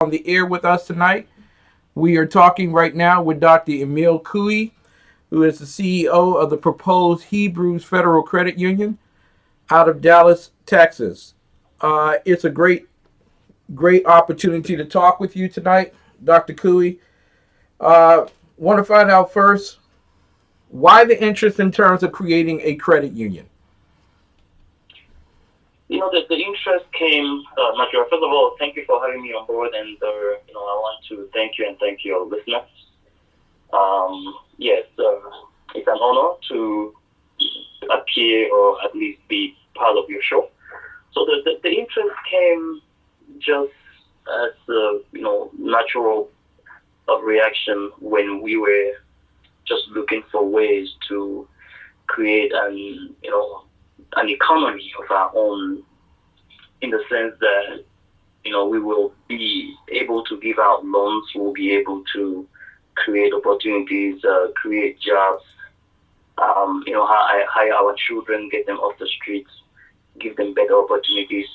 on the air with us tonight. We are talking right now with Dr. Emile Kue, who is the CEO of the proposed Hebrews Federal Credit Union out of Dallas, Texas. It's a great opportunity to talk with you tonight, Dr. Kue. Want to find out first, why the interest in terms of creating a credit union? The interest came naturally. First of all, thank you for having me on board, and I want to thank you and thank your listeners. Yes, it's an honor to appear or at least be part of your show. So the interest came just as natural reaction when we were just looking for ways to create an economy of our own, in the sense that we will be able to give out loans, we'll be able to create opportunities, create jobs, hire our children, get them off the streets, give them better opportunities,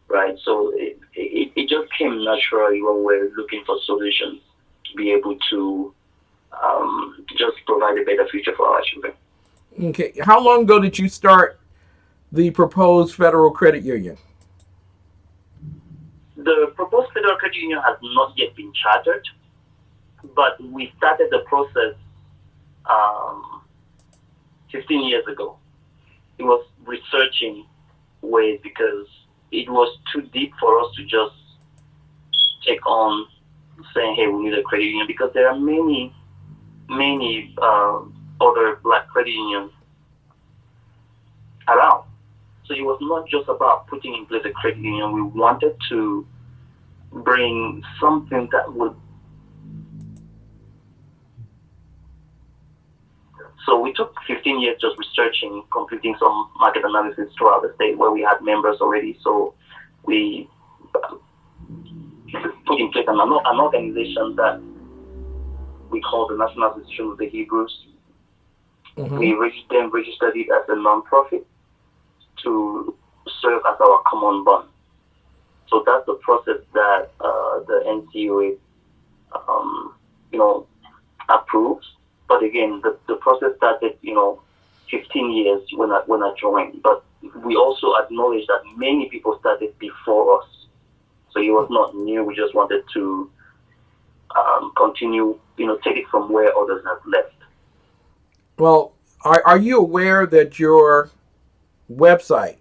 right? So it just came naturally when we're looking for solutions to be able to just provide a better future for our children. Okay. How long ago did you start the proposed federal credit union? The proposed federal credit union has not yet been chartered, but we started the process 15 years ago. It was researching ways because it was too deep for us to just take on saying, hey, we need a credit union, because there are many other black credit unions around. So it was not just about putting in place a credit union. We wanted to bring something that would. So we took 15 years just researching, completing some market analysis throughout the state where we had members already. So we put in place an organization that we call the National Association of the Hebrews. Mm-hmm. We registered it as a non-profit to serve as our common bond. So that's the process that the NCUA, approves. But again, the process started, 15 years when I joined. But we also acknowledge that many people started before us. So it was not new. We just wanted to continue, take it from where others have left. Well, are you aware that your website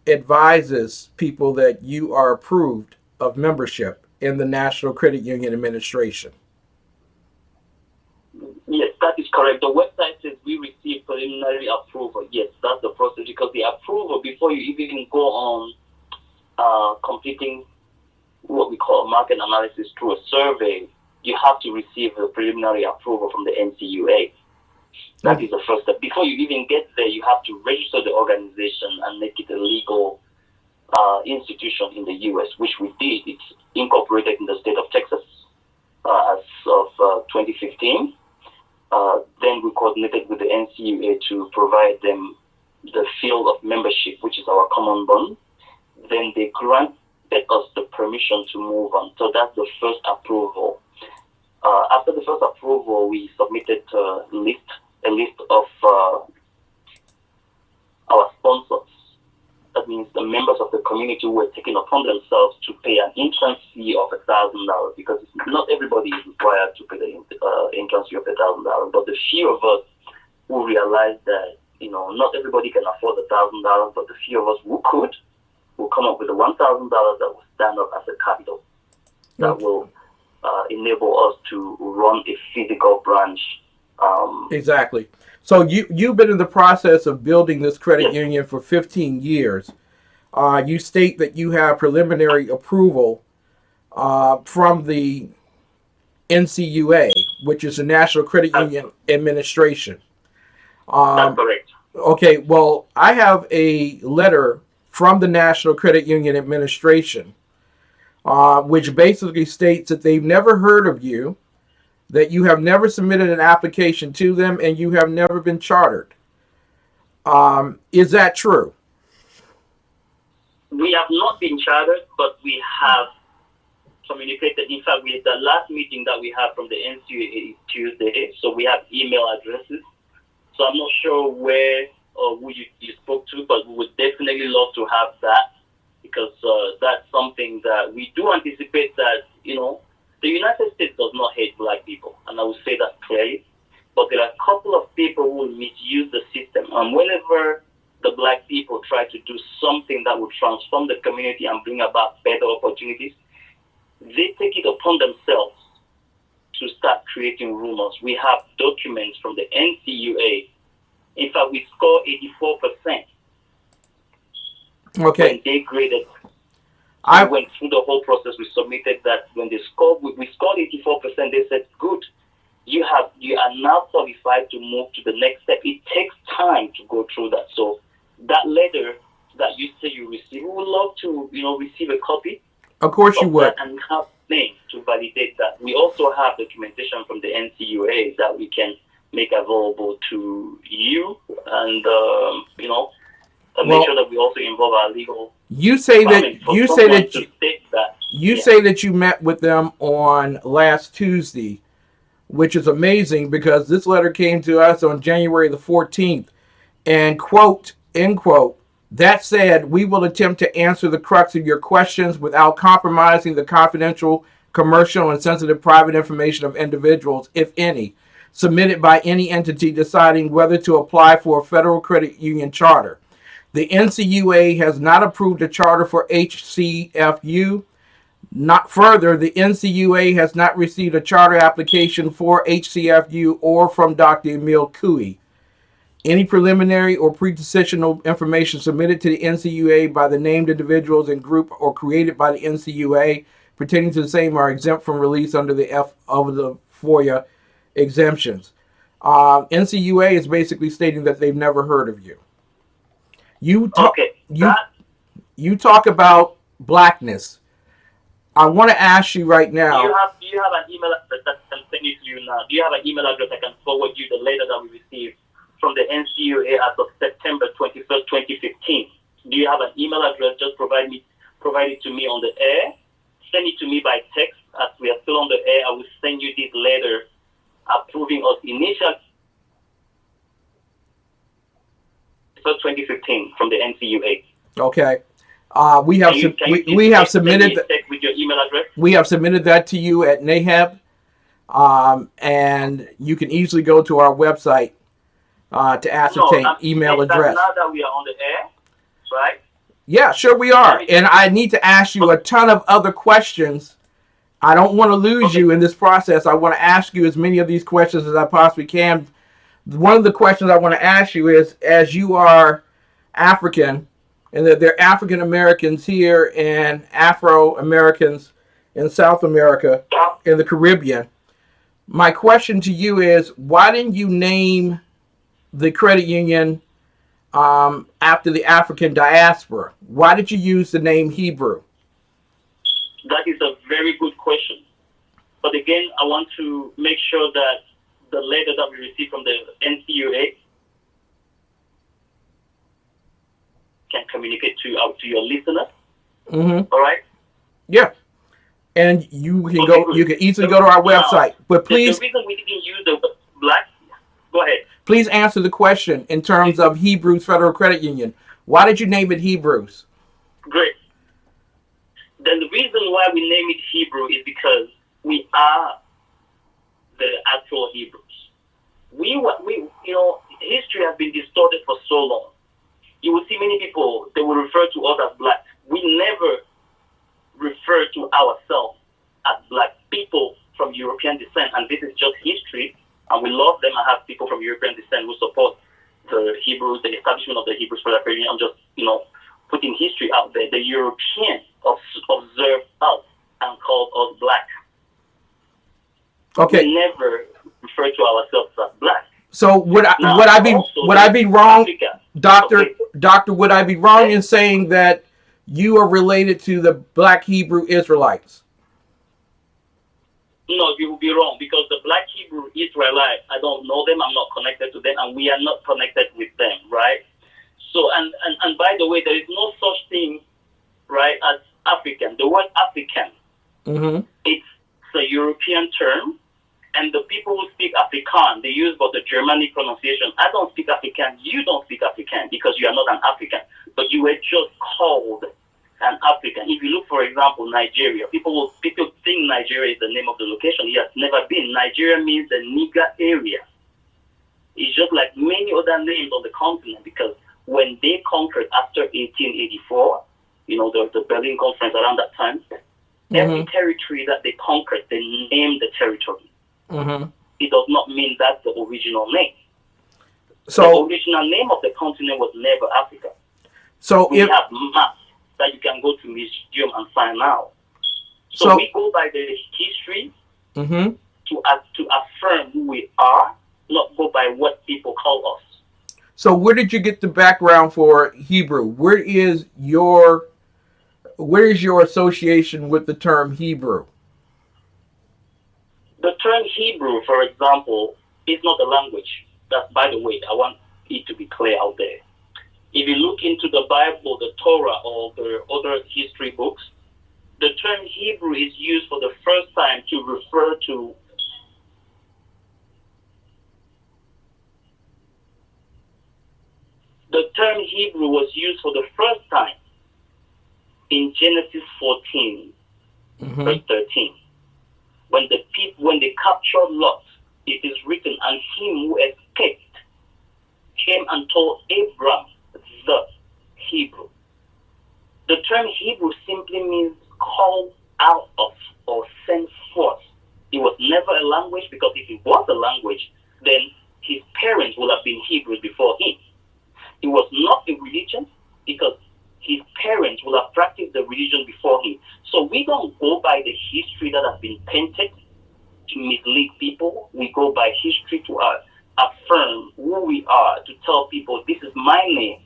advises people that you are approved of membership in the National Credit Union Administration? Yes, that is correct. The website says we receive preliminary approval. Yes, that's the process, because the approval, before you even go on completing what we call market analysis through a survey, you have to receive the preliminary approval from the NCUA. That is the first step. Before you even get there, you have to register the organization and make it a legal institution in the U.S., which we did. It's incorporated in the state of Texas as of 2015. Then we coordinated with the NCUA to provide them the field of membership, which is our common bond. Then they granted us the permission to move on. So that's the first approval. After the first approval, we submitted a list of our sponsors. That means the members of the community who were taking upon themselves to pay an entrance fee of $1,000, because not everybody is required to pay the entrance fee of $1,000. But the few of us who realized that not everybody can afford $1,000, but the few of us who could will come up with the $1,000 that will stand up as a capital that will enable us to run a physical branch. Exactly. So you've been in the process of building this credit union for 15 years. You state that you have preliminary approval from the NCUA, which is the National Credit Union Administration. That's correct. Okay, well, I have a letter from the National Credit Union Administration, which basically states that they've never heard of you, that you have never submitted an application to them, and you have never been chartered. Is that true? We have not been chartered, but we have In fact, the last meeting that we have from the NCUA is Tuesday, so we have email addresses. So I'm not sure where or who you spoke to, but we would definitely love to have that, because that's something that we do anticipate that, the United States does not hate black people, and I will say that clearly. But there are a couple of people who will misuse the system, and whenever the black people try to do something that will transform the community and bring about better opportunities, they take it upon themselves to start creating rumors. We have documents from the NCUA. In fact, we scored 84%. Okay. When they graded, I went through the whole process. We submitted that. When they scored, we scored 84%. They said, "Good, you are now qualified to move to the next step." It takes time to go through that. So that letter that you say you received, we would love to, receive a copy. Of course you would. And have name to validate that. We also have documentation from the NCUA that we can make available to you, and make sure that we also involve our legal. You say that you met with them on last Tuesday, which is amazing because this letter came to us on January the 14th, and quote, end quote, "That said, we will attempt to answer the crux of your questions without compromising the confidential, commercial, and sensitive private information of individuals, if any, submitted by any entity deciding whether to apply for a federal credit union charter. The NCUA has not approved a charter for HCFU. Not further, the NCUA has not received a charter application for HCFU or from Dr. Emile Kue. Any preliminary or pre-decisional information submitted to the NCUA by the named individuals and group or created by the NCUA pertaining to the same are exempt from release under the FOIA exemptions." NCUA is basically stating that they've never heard of you. You talk about blackness. I want to ask you right now. Do you have an email address that I can send it to you now? Do you have an email address I can forward you the letter that we received from the NCUA as of September 21st, 2015? Do you have an email address? Just provide it to me on the air. Send it to me by text. As we are still on the air, I will send you this letter approving us initial 2015 from the NCUA. Okay. We have submitted with your email address. We have submitted that to you at NAHEB, and you can easily go to our website to ascertain email address. Now that we are on the air, right? Yeah, sure we are. And I need to ask you a ton of other questions. I don't want to lose you in this process. I want to ask you as many of these questions as I possibly can. One of the questions I want to ask you is, as you are African, and that there are African Americans here and Afro Americans in South America, in the Caribbean, my question to you is, why didn't you name the credit union after the African diaspora? Why did you use the name Hebrew? That is a very good question. But again, I want to make sure that the letter that we received from the NCUA can communicate to your listeners. Mm-hmm. All right? Yeah. And you can you can easily go to our website. But please, the reason we didn't use the black, go ahead. Please answer the question in terms of Hebrews Federal Credit Union. Why did you name it Hebrews? Great. Then the reason why we name it Hebrew is because we are the actual Hebrews. History has been distorted for so long. You will see many people, they will refer to us as black. We never refer to ourselves as black people from European descent, and this is just history, and we love them. I have people from European descent who support the Hebrews, the establishment of the Hebrews for the Union. I'm just, putting history out there. The Europeans observed us and called us black. Okay. We never refer to ourselves as black. So would I be wrong, Doctor? Would I be wrong in saying that you are related to the Black Hebrew Israelites? No, you will be wrong, because the Black Hebrew Israelites, I don't know them. I'm not connected to them, and we are not connected with them, right? So, and by the way, there is no such thing, right, as African. The word African, mm-hmm. it's European term, and the people who speak Afrikaans, they use but the Germanic pronunciation. I don't speak Afrikaans, you don't speak Afrikaans because you are not an African, but you were just called an African. If you look, for example, Nigeria, people think Nigeria is the name of the location. It has never been. Nigeria means the Niger area. It's just like many other names on the continent, because when they conquered after 1884, the Berlin Conference around that time, every territory that they conquered, they named the territory. It does not mean that's the original name. So the original name of the continent was never Africa. So we have maps that you can go to museum and find out. So we go by the history to affirm who we are, not go by what people call us. So where did you get the background for Hebrew? Where is your association with the term Hebrew? The term Hebrew, for example, is not a language. That's, by the way, I want it to be clear out there. If you look into the Bible, the Torah, or the other history books, the term Hebrew is used for the first time to refer to the term Hebrew was used for the first time in Genesis 14, verse 13. When they captured Lot, it is written, and him who escaped came and told Abram, the Hebrew. The term Hebrew simply means called out of or sent forth. It was never a language, because if it was a language, then his parents would have been Hebrews before him. It was not a religion, because his parents will have practiced the religion before him. So we don't go by the history that has been painted to mislead people. We go by history to affirm who we are, to tell people, this is my name.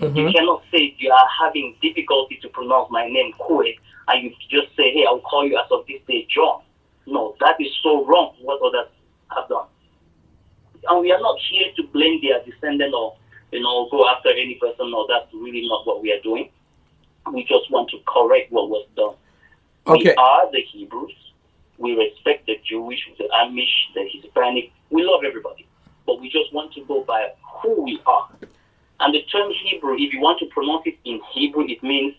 You cannot say you are having difficulty to pronounce my name, Kue, and you just say, hey, I'll call you as of this day, John. No, that is so wrong, what others have done. And we are not here to blame their descendant or go after any person. No, that's really not what we are doing. We just want to correct what was done. Okay. We are the Hebrews. We respect the Jewish, the Amish, the Hispanic. We love everybody. But we just want to go by who we are. And the term Hebrew, if you want to pronounce it in Hebrew, it means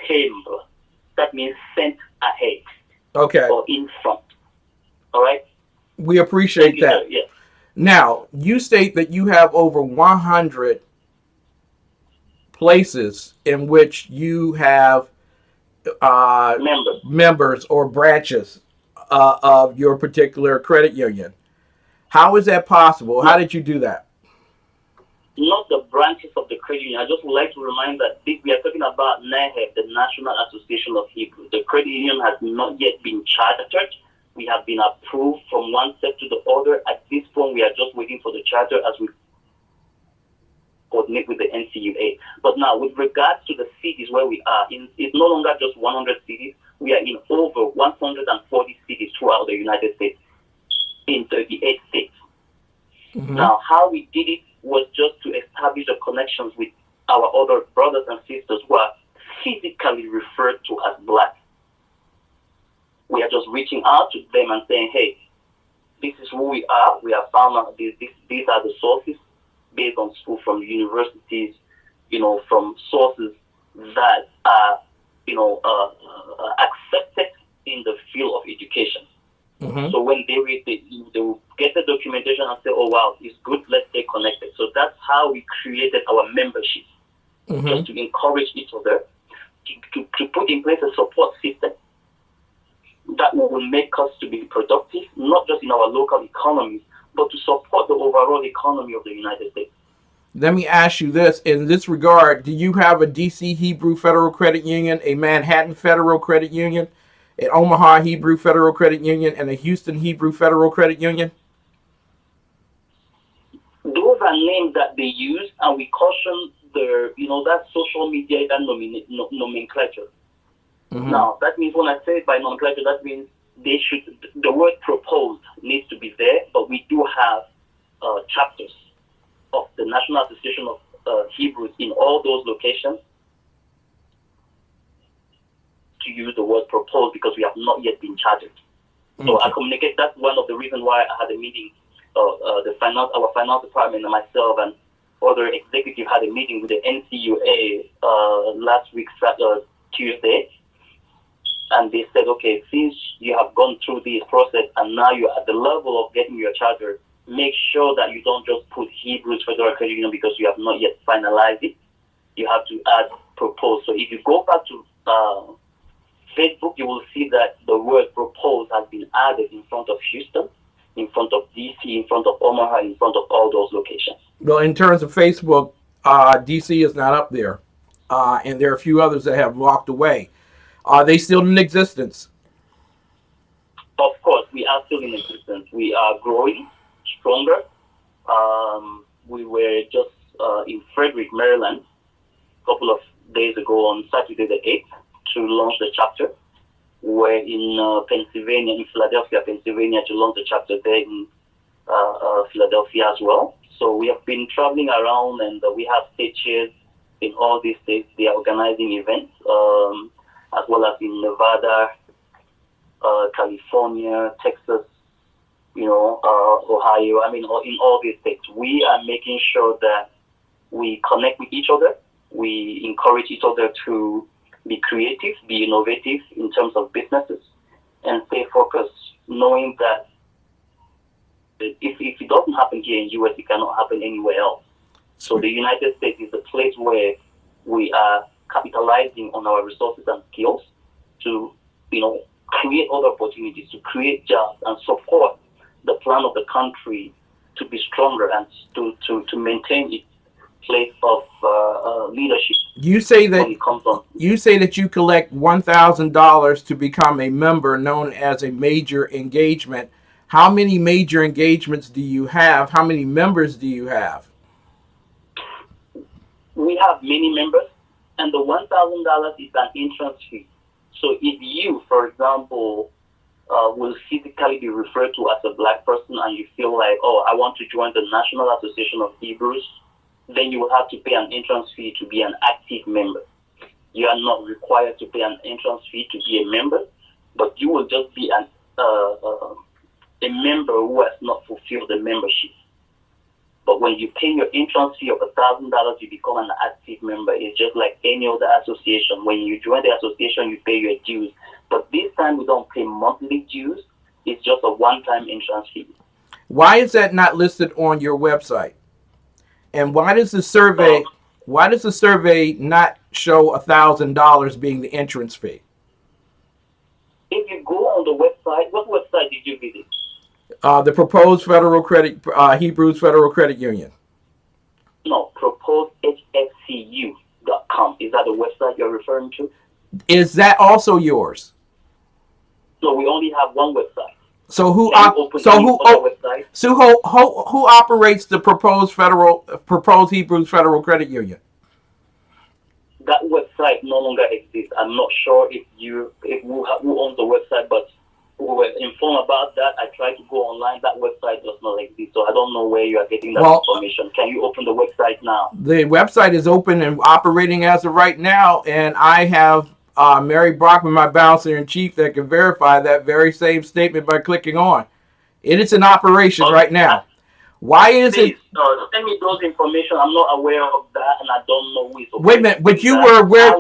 hem. That means sent ahead. Okay. Or in front. All right? We appreciate that. Yes. Now, you state that you have over 100 places in which you have members or branches of your particular credit union. How is that possible? How did you do that? Not the branches of the credit union. I just would like to remind that we are talking about NAHEB, the National Association of Hebrew. The credit union has not yet been chartered. We have been approved from one step to the other. At this point, we are just waiting for the charter as we coordinate with the NCUA. But now, with regards to the cities where we are, it's no longer just 100 cities. We are in over 140 cities throughout the United States, in 38 states. Now, how we did it was just to establish the connections with our other brothers and sisters who are physically referred to as Black. We are just reaching out to them and saying, hey, this is who we are. We have found out these are the sources based on school, from universities, from sources that are, accepted in the field of education. So when they read it, they will get the documentation and say, oh, wow, it's good, let's stay connected. So that's how we created our membership, just to encourage each other, to put in place a support system that will make us to be productive, not just in our local economies, but to support the overall economy of the United States. Let me ask you this. In this regard, do you have a DC Hebrew Federal Credit Union, a Manhattan Federal Credit Union, an Omaha Hebrew Federal Credit Union, and a Houston Hebrew Federal Credit Union? Those are names that they use, and we caution that social media, that nomenclature. Now, that means when I say it by nomenclature, that means the word proposed needs to be there, but we do have chapters of the National Association of Hebrews in all those locations to use the word proposed, because we have not yet been chartered. So Okay. I communicate. That's one of the reasons why I had a meeting. Our finance department and myself and other executive had a meeting with the NCUA last week, Tuesday, and they said, okay, since you have gone through this process and now you're at the level of getting your charter, make sure that you don't just put Hebrews Federal Credit Union because you have not yet finalized it. You have to add proposed. So if you go back to Facebook, you will see that the word proposed has been added in front of Houston, in front of DC, in front of Omaha, in front of all those locations. Well, in terms of Facebook, DC is not up there, and there are a few others that have walked away. Are they still in existence? Of course, we are still in existence. We are growing stronger. We were just in Frederick, Maryland, a couple of days ago on Saturday the 8th to launch the chapter. We're in Pennsylvania, in Philadelphia, Pennsylvania, to launch the chapter there in Philadelphia as well. So we have been traveling around, and we have state chairs in all these states. They are organizing events, as well as in Nevada, California, Texas, Ohio. I mean, in all these states, we are making sure that we connect with each other. We encourage each other to be creative, be innovative in terms of businesses, and stay focused, knowing that if it doesn't happen here in the U.S., it cannot happen anywhere else. So the United States is the place where we are capitalizing on our resources and skills to, create other opportunities, to create jobs and support the plan of the country to be stronger and to maintain its place of leadership. You say that when it comes on. You say that you collect $1,000 to become a member, known as a major engagement. How many major engagements do you have? How many members do you have? We have many members, and the $1,000 is an entrance fee. So if you, for example, will physically be referred to as a black person and you feel like, oh, I want to join the National Association of Hebrews, then you will have to pay an entrance fee to be an active member. You are not required to pay an entrance fee to be a member, but you will just be a member who has not fulfilled the membership. But when you pay your entrance fee of $1,000, you become an active member. It's just like any other association. When you join the association, you pay your dues. But this time, we don't pay monthly dues. It's just a one-time entrance fee. Why is that not listed on your website? And why does the survey not show $1,000 being the entrance fee? If you go on the website, what website did you visit? The proposed Federal Credit Hebrews Federal Credit Union. No, proposedhfcu.com. Is that the website you're referring to? Is that also yours? No, we only have one website. So who operates the proposed Hebrews Federal Credit Union? That website no longer exists. I'm not sure who owns the website, but we were informed about that. I tried to go online. That website does not exist, so I don't know where you are getting that information. Can you open the website now? The website is open and operating as of right now, and I have Mary Brockman, my bouncer in chief, that can verify that very same statement by clicking on. It is in operation right now. Why is it? Send me those information. I'm not aware of that, and I don't know who is. Wait a minute, but you were aware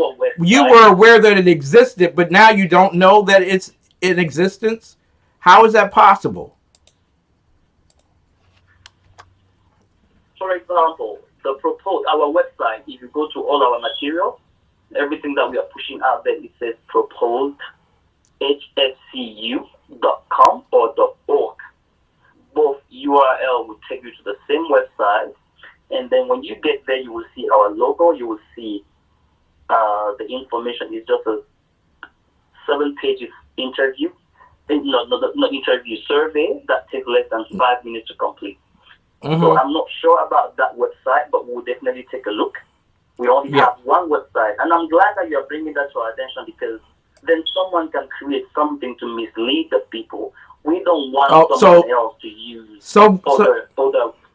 that it existed, but now you don't know that it's in existence. How is that possible? For example, our website. If you go to all our materials, everything that we are pushing out there, it says proposedhfcu.com or .org. Both URL will take you to the same website, and then when you get there, you will see our logo. You will see the information. Is just a 7-page interview. Not interview, survey that takes less than 5 minutes to complete. Mm-hmm. So I'm not sure about that website, but we'll definitely take a look. We only have one website, and I'm glad that you're bringing that to our attention, because then someone can create something to mislead the people. We don't want someone else to use other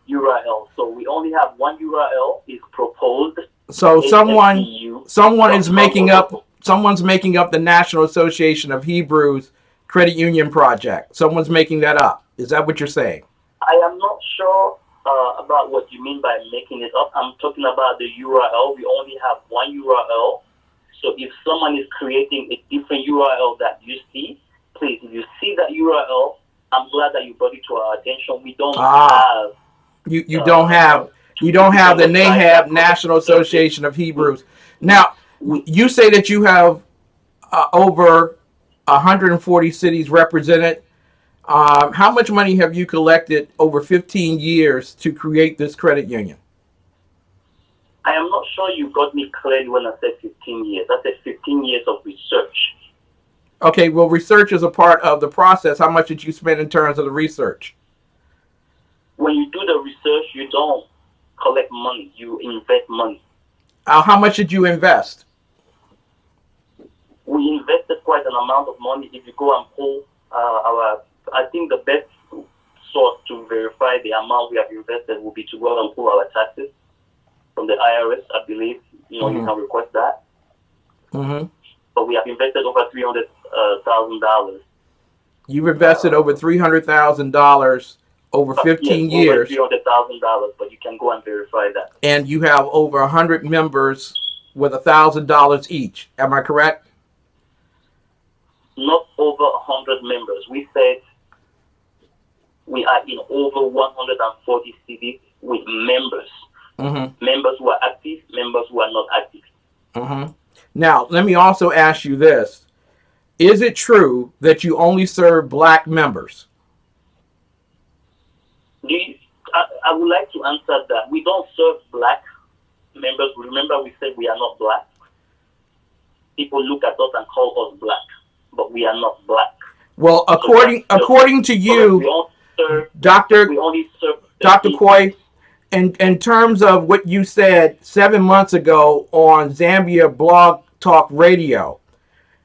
URL. So we only have one URL. It's proposed. So someone is making up. Someone's making up the National Association of Hebrews credit union project. Someone's making that up. Is that what you're saying? I am not sure about what you mean by making it up. I'm talking about the URL. We only have one URL. So if someone is creating a different URL that you see, please, if you see that URL, I'm glad that you brought it to our attention. We don't have. You don't have the NAHEB, National Association of Hebrews. Now, you say that you have over 140 cities represented. How much money have you collected over 15 years to create this credit union? I am not sure you got me clearly when I said 15 years. I said 15 years of research. Okay, well, research is a part of the process. How much did you spend in terms of the research? When you do the research, you don't collect money. You invest money. How much did you invest? We invested quite an amount of money. If you go and pull I think the best source to verify the amount we have invested will be to go and pull our taxes from the IRS. I believe you can request that. Mm-hmm. But we have invested over $300,000. You've invested over $300,000 over 15 years. Over $300,000, but you can go and verify that. And you have over 100 members with $1,000 each. Am I correct? Not over 100 members. We said we are in over 140 cities with members. Mm-hmm. Members who are active, members who are not active. Mm-hmm. Now, let me also ask you this. Is it true that you only serve black members? I would like to answer that. We don't serve black members. Remember, we said we are not black. People look at us and call us black, but we are not black. Well, according to you, Dr. Kue, in terms of what you said 7 months ago on ZambiaBlogTalkRadio,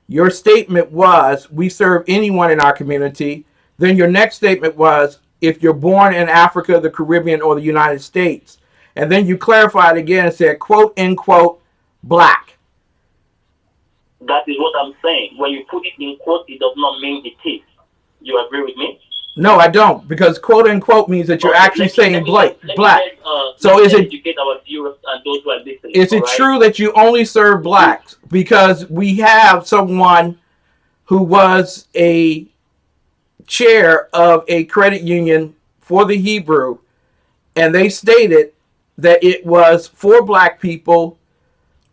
your statement was, we serve anyone in our community. Then your next statement was, if you're born in Africa, the Caribbean, or the United States. And then you clarified again and said, quote, unquote, black. That is what I'm saying. When you put it in quote, it does not mean it is. You agree with me? No, I don't, because quote unquote means that you're actually saying black. So is it educate our viewers and those who are listening? Is it true that you only serve blacks? Because we have someone who was a chair of a credit union for the Hebrew, and they stated that it was for black people,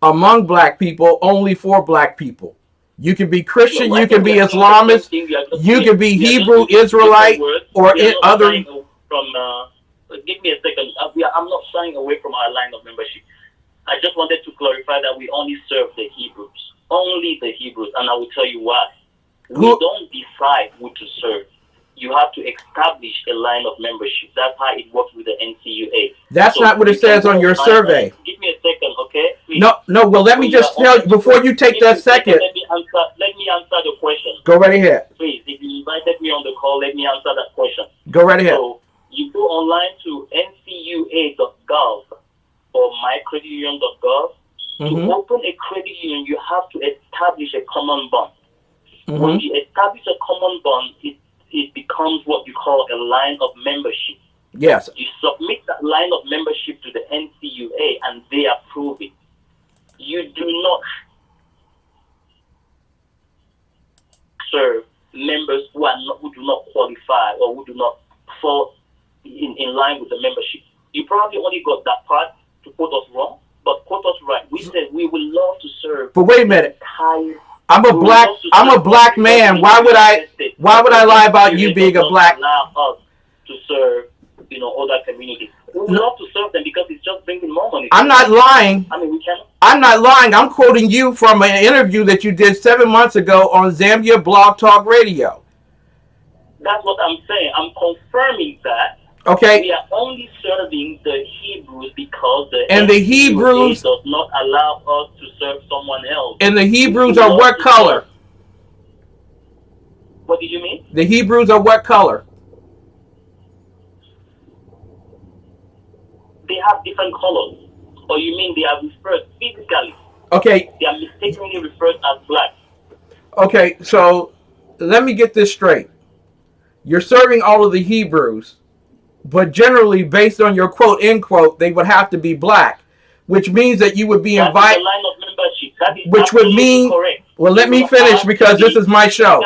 among black people, only for black people. You can be Christian, you can be Islamist, you can be Hebrew, Israelite, or in other. Give me a second. I'm not shying away from our line of membership. I just wanted to clarify that we only serve the Hebrews, only the Hebrews, and I will tell you why. We don't decide who to serve. You have to establish a line of membership. That's how it works with the NCUA. That's not what it says on your survey. Give me a second, okay? Please. No. Well, let me just tell you before you take that second. Let me answer the question. Go right ahead. Please, if you invited me on the call, let me answer that question. Go right ahead. So you go online to ncua.gov or mycreditunion.gov. Mm-hmm. To open a credit union, you have to establish a common bond. Mm-hmm. When you establish a common bond, it becomes what you call a line of membership. Yes. You submit that line of membership to the NCUA and they approve it. You do not serve members who do not qualify or who do not fall in line with the membership. You probably only got that part to quote us wrong, but quote us right. We said we would love to serve. But wait a minute. I'm a black man. Why would I lie about you being a black? Allow us to serve, other communities. We would love to serve them because it's just bringing more money. I'm not lying. I mean, we can. I'm not lying. I'm quoting you from an interview that you did 7 months ago on ZambiaBlogTalkRadio. That's what I'm saying. I'm confirming that. Okay. We are only serving the Hebrews because the Hebrews does not allow us to serve someone else. And the Hebrews are what color? What did you mean? The Hebrews are what color? They have different colors. Or you mean they are referred physically? Okay. They are mistakenly referred as black. Okay, so let me get this straight. You're serving all of the Hebrews, but generally, based on your quote, end quote, they would have to be black, which means that you would be invited. Line of membership. That is which would mean, correct. Well, let me finish because this is my show.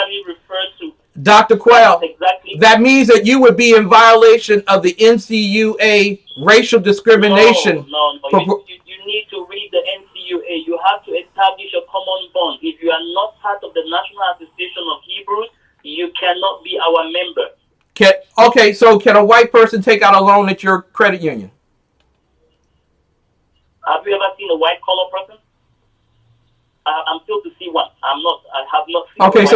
Dr. Quayle, exactly. That means that you would be in violation of the NCUA racial discrimination. No. You need to read the NCUA. You have to establish a common bond. If you are not part of the National Association of Hebrews, you cannot be our member. Okay, so can a white person take out a loan at your credit union? Have you ever seen a white collar person? I'm still to see one. I have not seen. Okay,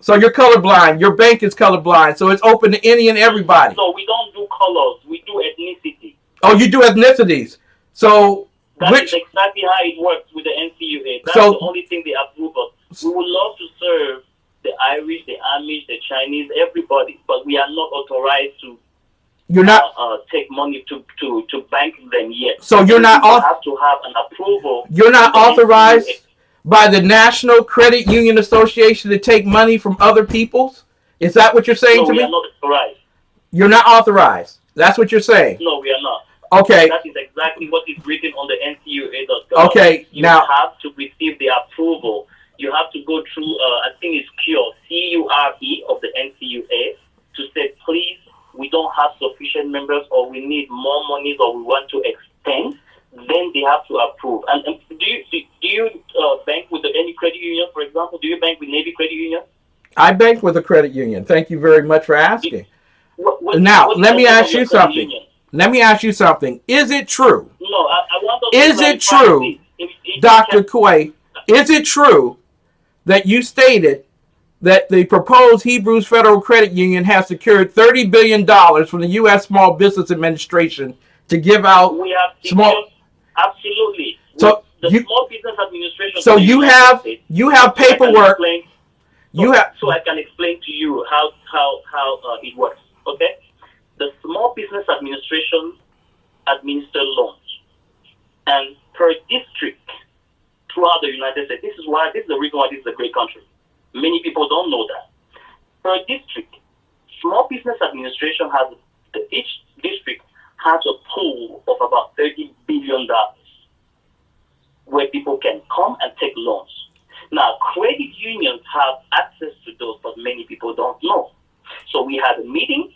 so you're colorblind. Your bank is colorblind, so it's open to any and everybody. So we don't do colors. We do ethnicity. Oh, you do ethnicities. So that is exactly how it works with the NCUA. That's the only thing they approve of. We would love to serve the Irish, the Amish, the Chinese, everybody, but we are not authorized to. You're not take money to bank them yet. So you're not. You have to have an approval. You're not authorized by the National Credit Union Association to take money from other people's? Is that what you're saying to me? No, we are not authorized. You're not authorized. That's what you're saying. No, we are not. Okay. That is exactly what is written on the NCUA.gov. Okay, you have to receive the approval. You have to go through, I think it's CURE of the NCUA to say, please, we don't have sufficient members, or we need more money, or we want to extend. Then they have to approve. And do you bank with any credit union, for example? Do you bank with Navy Credit Union? I bank with a credit union. Thank you very much for asking. Now, let me ask you something. Let me ask you something. Is it true? No, I want to. Is it true, Dr. Kue? Is it true that you stated that the proposed Hebrews Federal Credit Union has secured $30 billion from the U.S. Small Business Administration to give out small? Absolutely. So the Small Business Administration. So you have paperwork. So I can explain to you how it works. Okay. The Small Business Administration administers loans, and per district throughout the United States. This is the reason why this is a great country. Many people don't know that. Per district, Small Business Administration each district has a pool of about $30 billion where people can come and take loans. Now, credit unions have access to those, but many people don't know. So we had a meeting.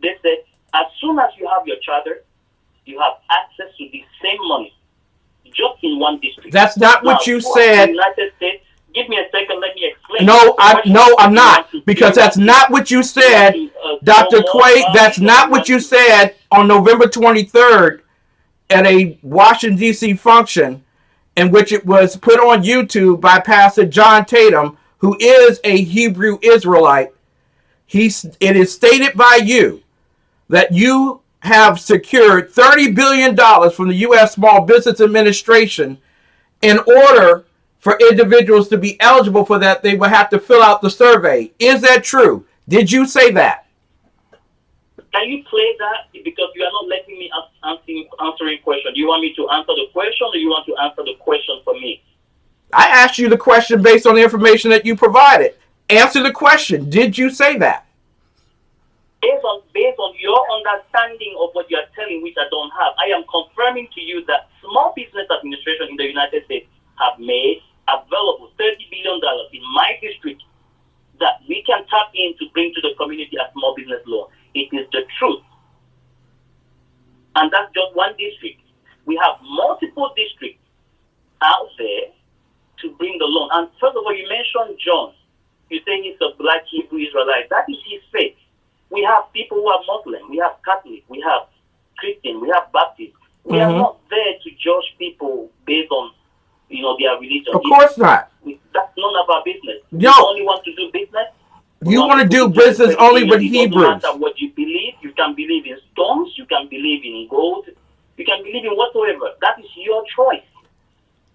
They said, as soon as you have your charter, you have access to the same money, just in one district. That's not what you said. United States. Give me a second. Let me explain. No, I'm not, because that's not what you said, Dr. Quay. That's not what you said on November 23rd at a Washington D.C. function, in which it was put on YouTube by Pastor John Tatum, who is a Hebrew Israelite. It is stated by you that you have secured $30 billion from the U.S. Small Business Administration. In order for individuals to be eligible for that, they would have to fill out the survey. Is that true? Did you say that? Can you play that? Because you are not letting me answering question. Do you want me to answer the question, or you want to answer the question for me? I asked you the question based on the information that you provided. Answer the question. Did you say that? Based on your understanding of what you are telling, which I don't have, I am confirming to you that Small Business Administration in the United States have made available $30 billion in my district that we can tap in to bring to the community a small business loan. It is the truth. And that's just one district. We have multiple districts out there to bring the loan. And first of all, you mentioned John. You say he's a black Hebrew Israelite. That is his faith. We have people who are Muslim. We have Catholic. We have Christian. We have Baptist. We are not there to judge people based on their religion. Of course not. That's none of our business. We No. only want to do business. You want to do business only with Hebrews. No matter what you believe, you can believe in stones, you can believe in gold, you can believe in whatsoever. That is your choice.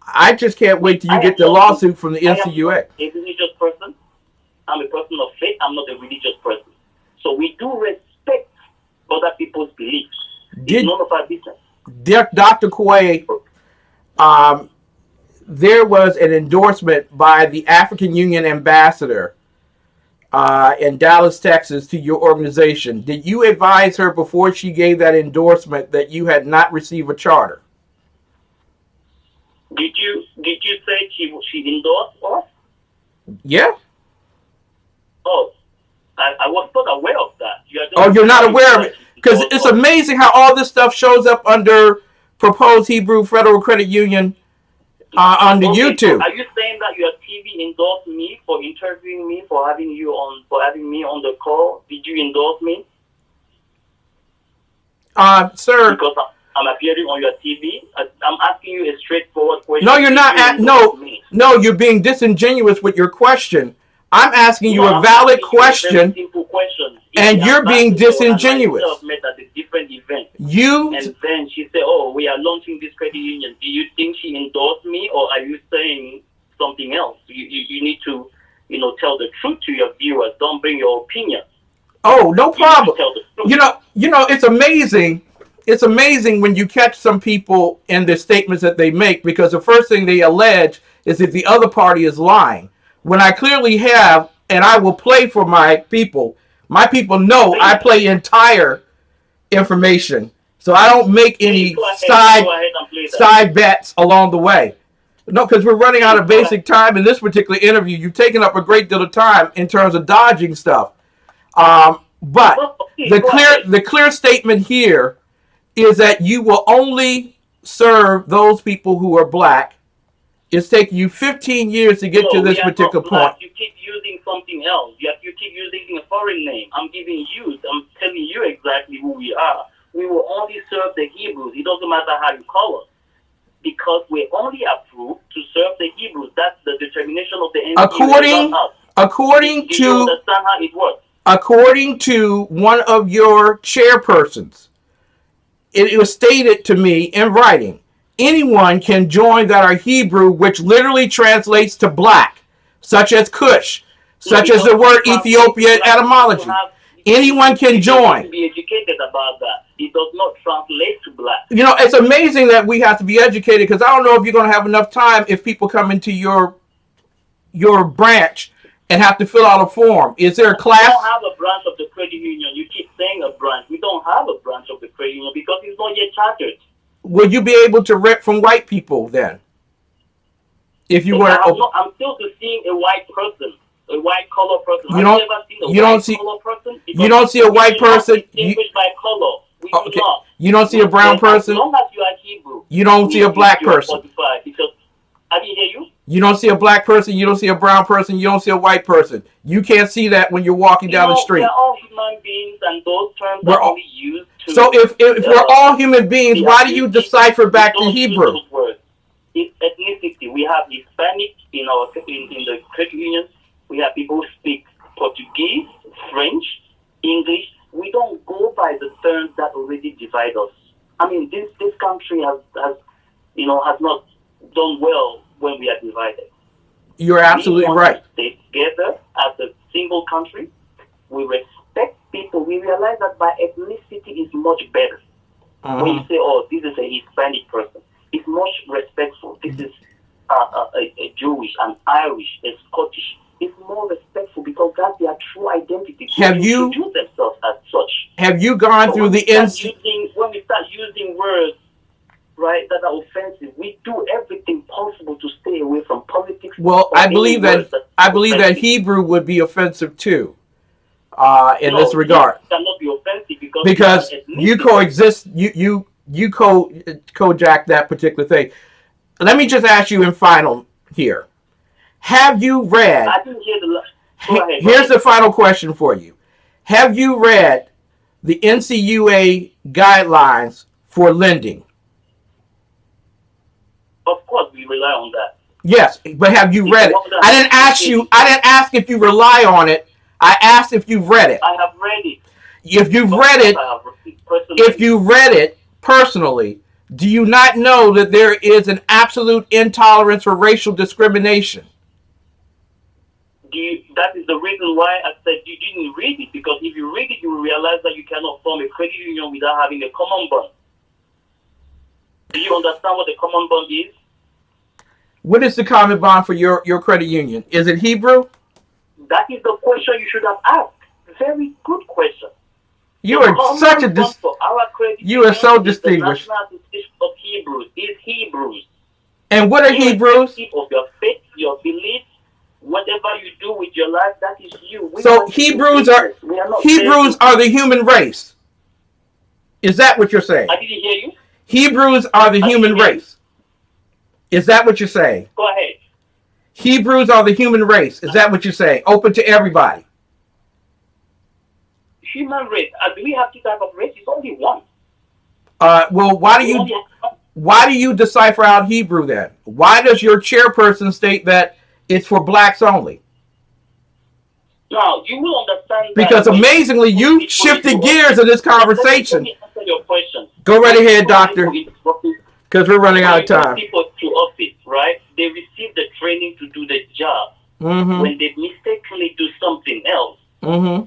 I just can't wait till you get the lawsuit from the NCUA. I am a religious person. I'm a person of faith. I'm not a religious person. So we do respect other people's beliefs. It's none of our business. Dr. Kue, there was an endorsement by the African Union ambassador in Dallas, Texas, to your organization. Did you advise her before she gave that endorsement that you had not received a charter? Did you say she endorsed us? Yeah. Oh, I was not aware of that. You're not aware of it? Because it's amazing how all this stuff shows up under proposed Hebrew Federal Credit Union on the YouTube. So are you saying that your TV endorsed me for interviewing me, for having me on the call? Did you endorse me? Sir. Because I'm appearing on your TV. I'm asking you a straightforward question. No, you're not. No, you're being disingenuous with your question. I'm asking you a valid question, simple question. And you're being disingenuous. Met at a different event. And then she said, "Oh, we are launching this credit union." Do you think she endorsed me, or are you saying something else? You need to, tell the truth to your viewers. Don't bring your opinion. Oh, no problem. You know, it's amazing. It's amazing when you catch some people in the statements that they make, because the first thing they allege is that the other party is lying. When I clearly have, and I will play for my people. My people know I play entire information, so I don't make any side bets along the way. No, because we're running out of basic time in this particular interview. You've taken up a great deal of time in terms of dodging stuff. But the clear statement here is that you will only serve those people who are black. It's taking you 15 years to get to this particular point. You keep using something else. You keep using a foreign name. I'm telling you exactly who we are. We will only serve the Hebrews. It doesn't matter how you call us, because we're only approved to serve the Hebrews. That's the determination of the NAHEB. According Do you understand how it works? According to one of your chairpersons, it was stated to me in writing, anyone can join that are Hebrew, which literally translates to black, such as Cush, such as the word Ethiopia etymology. Anyone can join. To be educated about that. It does not translate to black. It's amazing that we have to be educated, because I don't know if you're going to have enough time if people come into your branch and have to fill out a form. Is there a class? We don't have a branch of the credit union. You keep saying a branch. We don't have a branch of the credit union because it's not yet chartered. Would you be able to rent from white people then? If you were, I'm still seeing a white person, a white color person. Have you ever seen a white color person? You don't see a white person. Distinguished by color. We do not. You don't see a brown person. As long as you are Hebrew. You don't see a black person. Because I didn't hear you. You don't see a black person. You don't see a brown person. You don't see a white person. You can't see that when you're walking down the street. We're all human beings, and those terms are only used to. So if we're all human beings, why do you decipher back to Hebrew? It's ethnicity. We have Hispanic in the credit union. We have people who speak Portuguese, French, English. We don't go by the terms that already divide us. I mean, this country has not done well when we are divided. You're absolutely right. We stay together as a single country. We respect people. We realize that by ethnicity is much better. When you say, "Oh, this is a Hispanic person," it's much respectful. This is a Jewish, an Irish, a Scottish. It's more respectful because that's their true identity. Have you introduce themselves as such? Have you gone through the when we start using words, right, that are offensive, we do everything possible to stay away from politics. Well, I believe that Hebrew would be offensive too, in this regard. It cannot be offensive because you coexist. You co-jack that particular thing. Let me just ask you in final here. Have you read? I didn't hear the. Go ahead. Here's the final question for you. Have you read the NCUA guidelines for lending? Of course, we rely on that. Yes, but have you read it? I didn't ask if you rely on it. I asked if you've read it. I have read it. If you've read it personally, do you not know that there is an absolute intolerance for racial discrimination? That is the reason why I said you didn't read it, because if you read it, you will realize that you cannot form a credit union without having a common bond. Do you understand what a common bond is? What is the common bond for your credit union? Is it Hebrew? That is the question you should have asked. Very good question. You are such a you are so distinguished. The National Association of Hebrews is Hebrews. And what are Hebrews? Of your faith, your belief, whatever you do with your life, that is you. So Hebrews are the human race. Is that what you're saying? I didn't hear you. Hebrews are the human race. Is that what you're saying? Go ahead. Hebrews are the human race. Is that what you're saying? Open to everybody. Human race. Do we have two types of race? It's only one. Well, why do you decipher out Hebrew then? Why does your chairperson state that it's for blacks only? Now, you will understand that. Because amazingly, you shifted gears in this conversation. Let me answer your question. Go right ahead, doctor. Because we're running out of time. People to office, right? They receive the training to do the job. Mm-hmm. When they mistakenly do something else, mm-hmm.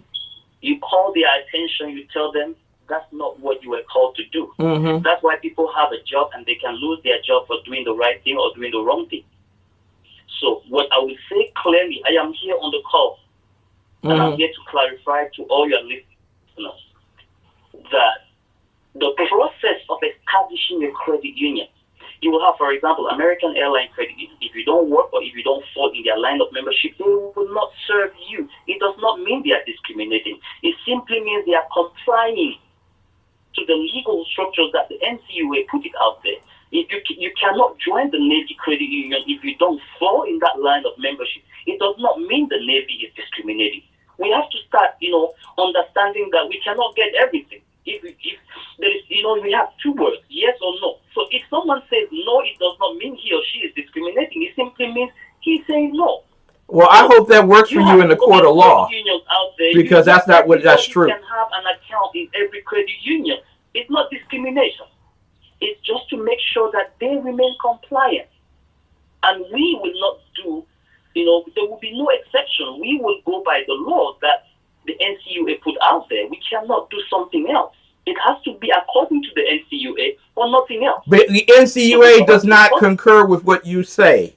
you call their attention, you tell them, that's not what you were called to do. Mm-hmm. That's why people have a job and they can lose their job for doing the right thing or doing the wrong thing. So what I will say clearly, I am here on the call and I'm here to clarify to all your listeners that the process of establishing a credit union, you will have, for example, American Airline Credit Union. If you don't work or if you don't fall in their line of membership, they will not serve you. It does not mean they are discriminating. It simply means they are complying to the legal structures that the NCUA put it out there. If you cannot join the Navy Credit Union if you don't fall in that line of membership. It does not mean the Navy is discriminating. We have to start, understanding that we cannot get everything. If there is, we have two words, yes or no. So if someone says no, it does not mean he or she is discriminating. It simply means he's saying no. Well, I hope that works for you in the court of law, because that's true. You can have an account in every credit union. It's not discrimination. It's just to make sure that they remain compliant. And we will not do, there will be no exception. We will go by the law that the NCUA put out there. We cannot do something else. It has to be according to the NCUA or nothing else. But the NCUA does not concur with what you say.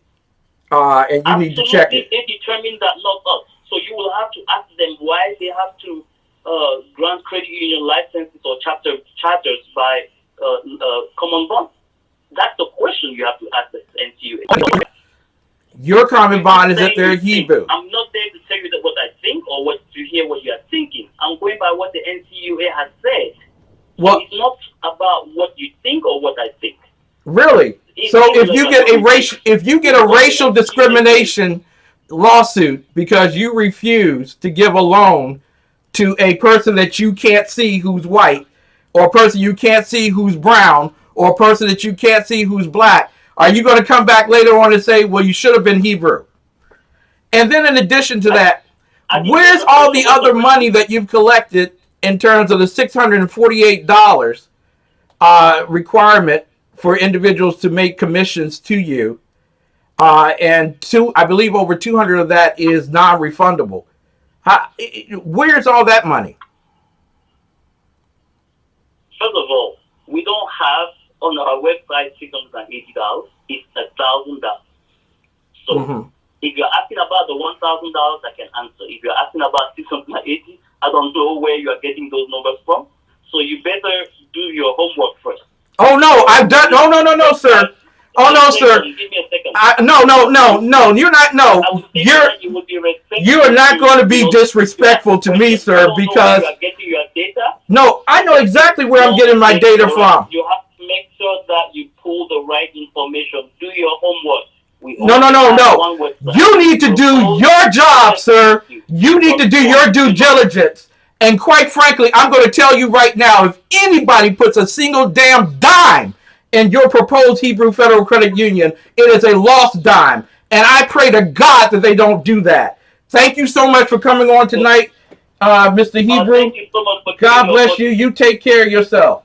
And you need to check it. They determine that, not us. So you will have to ask them why they have to grant credit union licenses or charters by common bond. That's the question you have to ask the NCUA. Your common bond is that they're Hebrew. I'm not there to tell you what I think or to hear what you are thinking. I'm going by what the NCUA has said. Well, it's not about what you think or what I think. Really? So if you get a racial discrimination lawsuit because you refuse to give a loan to a person that you can't see who's white, or a person you can't see who's brown, or a person that you can't see who's black, are you going to come back later on and say, well, you should have been Hebrew? And then in addition to that, where's all the other money that you've collected in terms of the $648 requirement for individuals to make commissions to you? And I believe over 200 of that is non-refundable. Where's all that money? First of all, we don't have on our website $680. It's $1,000. So if you're asking about the $1,000, I can answer. If you're asking about $680, I don't know where you are getting those numbers from. So you better do your homework first. Oh no, I've done. No, sir. Oh no, sir. Give me a second. No. You're not. No, you are not going to be disrespectful to me, sir, because you are getting your data. No, I know exactly where I'm getting my data from. You have to make sure that you pull the right information. Do your homework. No. You need to do your job, sir. You need to do your due diligence. And quite frankly, I'm going to tell you right now, if anybody puts a single damn dime in your proposed Hebrew Federal Credit Union, it is a lost dime. And I pray to God that they don't do that. Thank you so much for coming on tonight, Mr. Hebrew. Thank you so much for God bless you. You take care of yourself.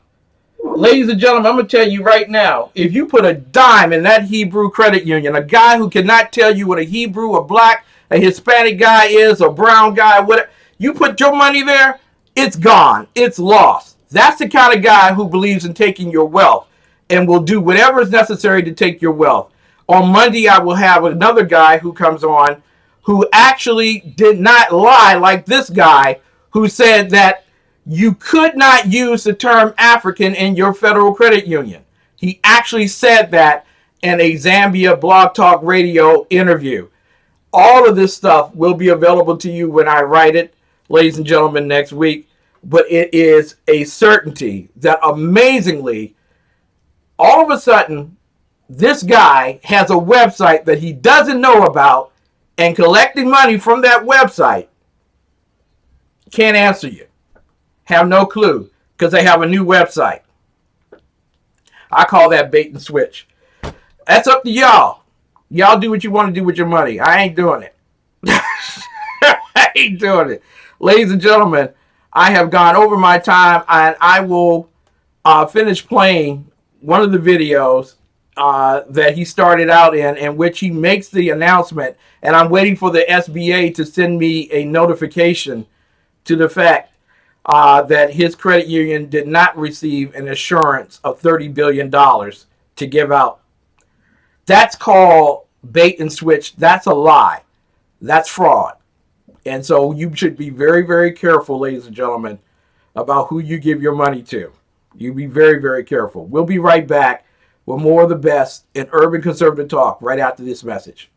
Ladies and gentlemen, I'm going to tell you right now, if you put a dime in that Hebrew credit union, a guy who cannot tell you what a Hebrew, a black, a Hispanic guy is, a brown guy, whatever, you put your money there, it's gone. It's lost. That's the kind of guy who believes in taking your wealth and will do whatever is necessary to take your wealth. On Monday, I will have another guy who comes on who actually did not lie like this guy who said that you could not use the term African in your federal credit union. He actually said that in a Zambia Blog Talk Radio interview. All of this stuff will be available to you when I write it, ladies and gentlemen, next week. But it is a certainty that amazingly, all of a sudden, this guy has a website that he doesn't know about, and collecting money from that website can't answer you. Have no clue because they have a new website. I call that bait and switch. That's up to y'all. Y'all do what you want to do with your money. I ain't doing it. I ain't doing it. Ladies and gentlemen, I have gone over my time, and I will finish playing one of the videos that he started out in which he makes the announcement, and I'm waiting for the SBA to send me a notification to the fact that his credit union did not receive an assurance of $30 billion to give out. That's called bait and switch. That's a lie. That's fraud. And so you should be very, very careful, ladies and gentlemen, about who you give your money to. You be very, very careful. We'll be right back with more of the best in urban conservative talk right after this message.